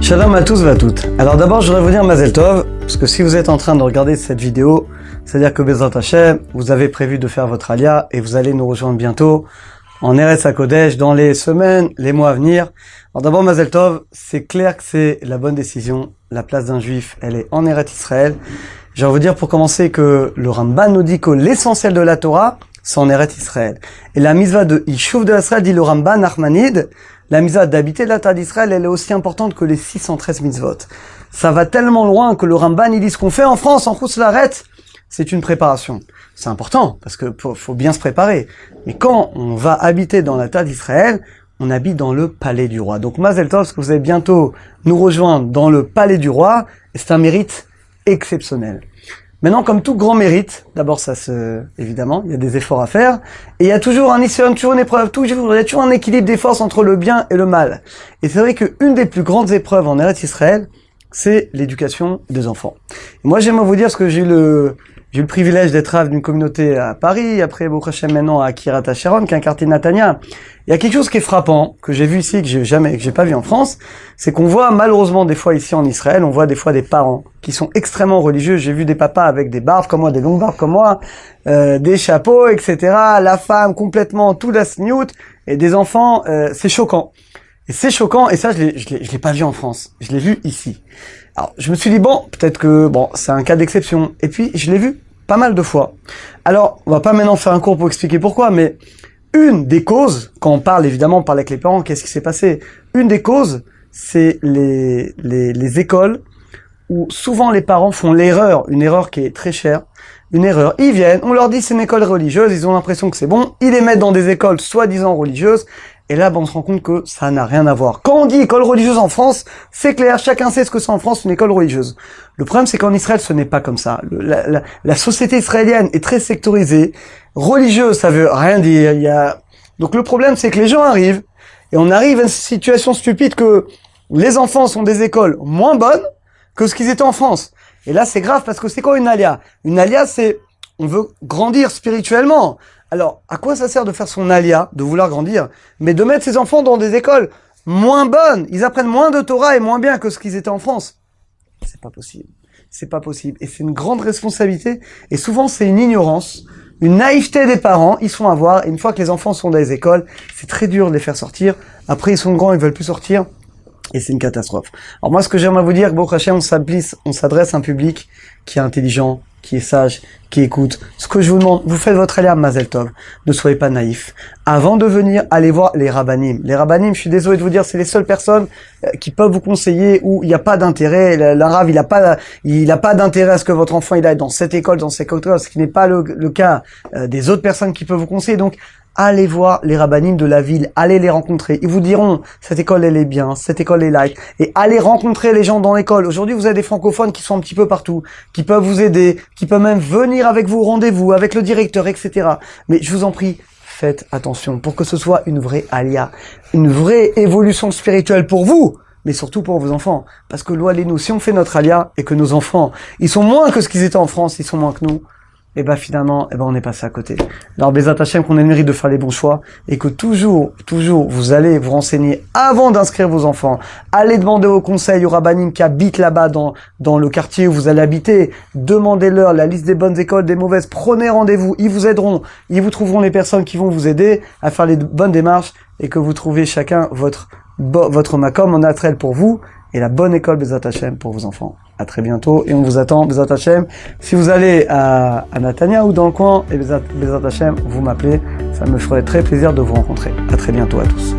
Shalom à tous et à toutes. Alors d'abord, je voudrais vous dire Mazel Tov, parce que si vous êtes en train de regarder cette vidéo, c'est-à-dire que Bezrat Hashem, vous avez prévu de faire votre alia et vous allez nous rejoindre bientôt en Eretz HaKodesh dans les semaines, les mois à venir. Alors d'abord, Mazel Tov, c'est clair que c'est la bonne décision. La place d'un juif, elle est en Eretz Israël. Je vais vous dire pour commencer que le Ramban nous dit que l'essentiel de la Torah, c'est en Eretz Israël. Et la mitzvah de Yishuv de Israël, dit le Ramban Nachmanide, la mitzvah d'habiter la terre d'Israël, elle est aussi importante que les 613 mitzvot. Ça va tellement loin que le Ramban, il dit ce qu'on fait en France, en Chutz La'aretz, c'est une préparation. C'est important, parce que faut bien se préparer. Mais quand on va habiter dans la terre d'Israël, on habite dans le palais du roi. Donc, Mazel Tov, parce que vous allez bientôt nous rejoindre dans le palais du roi, et c'est un mérite exceptionnel. Maintenant, comme tout grand mérite, d'abord évidemment, il y a des efforts à faire, et il y a toujours un isson, toujours une épreuve, il y a toujours un équilibre des forces entre le bien et le mal. Et c'est vrai qu'une des plus grandes épreuves en Eretz Israël, c'est l'éducation des enfants. Et moi, j'aimerais vous dire, parce que j'ai eu le privilège d'être rave d'une communauté à Paris, après Baruch Hashem maintenant à Kiryat HaSharon, qui est un quartier de Natania. Il y a quelque chose qui est frappant, que j'ai vu ici, que j'ai pas vu en France, c'est qu'on voit malheureusement des fois ici en Israël, on voit des fois des parents qui sont extrêmement religieux. J'ai vu des papas avec des barbes comme moi, des longues barbes comme moi, des chapeaux, etc. La femme complètement tout la sniout, et des enfants, c'est choquant. Et c'est choquant, et ça je l'ai pas vu en France, je l'ai vu ici. Alors, je me suis dit, bon, peut-être que, c'est un cas d'exception. Et puis, je l'ai vu pas mal de fois. Alors, on va pas maintenant faire un cours pour expliquer pourquoi, mais une des causes, quand on parle avec les parents, qu'est-ce qui s'est passé? Une des causes, c'est les écoles où souvent les parents font l'erreur, une erreur qui est très chère, une erreur. Ils viennent, on leur dit c'est une école religieuse, ils ont l'impression que c'est bon, ils les mettent dans des écoles soi-disant religieuses, et là, on se rend compte que ça n'a rien à voir. Quand on dit école religieuse en France, c'est clair, chacun sait ce que c'est en France, une école religieuse. Le problème, c'est qu'en Israël, ce n'est pas comme ça. La société israélienne est très sectorisée. Religieuse, ça veut rien dire. Donc le problème, c'est que les gens arrivent, et on arrive à une situation stupide que les enfants sont des écoles moins bonnes que ce qu'ils étaient en France. Et là, c'est grave, parce que c'est quoi une alia? Une alia, c'est, on veut grandir spirituellement. Alors, à quoi ça sert de faire son alia, de vouloir grandir, mais de mettre ses enfants dans des écoles moins bonnes? Ils apprennent moins de Torah et moins bien que ce qu'ils étaient en France. C'est pas possible. C'est pas possible. Et c'est une grande responsabilité. Et souvent, c'est une ignorance, une naïveté des parents. Ils sont à voir. Et une fois que les enfants sont dans les écoles, c'est très dur de les faire sortir. Après, ils sont grands, ils veulent plus sortir. Et c'est une catastrophe. Alors moi, ce que j'aimerais vous dire, Baruch Hashem, on s'adresse à un public qui est intelligent, qui est sage, qui écoute. Ce que je vous demande, vous faites votre alia Mazel Tov. Ne soyez pas naïfs. Avant de venir, allez voir les rabbanim. Les rabbanim, je suis désolé de vous dire, c'est les seules personnes qui peuvent vous conseiller où il n'y a pas d'intérêt. L'arabe, il a pas d'intérêt à ce que votre enfant il aille dans cette école, ce qui n'est pas le cas des autres personnes qui peuvent vous conseiller. Donc, allez voir les rabbanim de la ville, allez les rencontrer. Ils vous diront, cette école, elle est bien, cette école est light. Et allez rencontrer les gens dans l'école. Aujourd'hui, vous avez des francophones qui sont un petit peu partout, qui peuvent vous aider, qui peuvent même venir avec vous au rendez-vous, avec le directeur, etc. Mais je vous en prie, faites attention pour que ce soit une vraie alia, une vraie évolution spirituelle pour vous, mais surtout pour vos enfants. Parce que nous, si on fait notre alia et que nos enfants, ils sont moins que ce qu'ils étaient en France, ils sont moins que nous, et finalement, on est passé à côté. Alors, Bezrat Hashem, qu'on ait le mérite de faire les bons choix, et que toujours, vous allez vous renseigner avant d'inscrire vos enfants. Allez demander aux conseils, aux rabbanim qui habitent là-bas dans le quartier où vous allez habiter. Demandez-leur la liste des bonnes écoles, des mauvaises. Prenez rendez-vous. Ils vous aideront. Ils vous trouveront les personnes qui vont vous aider à faire les bonnes démarches et que vous trouvez chacun votre makom en atrel pour vous et la bonne école Bezrat Hashem pour vos enfants. À très bientôt et on vous attend Bezrat Hashem. Si vous allez à Natania ou dans le coin et Bezrat Hashem, vous m'appelez. Ça me ferait très plaisir de vous rencontrer. À très bientôt à tous.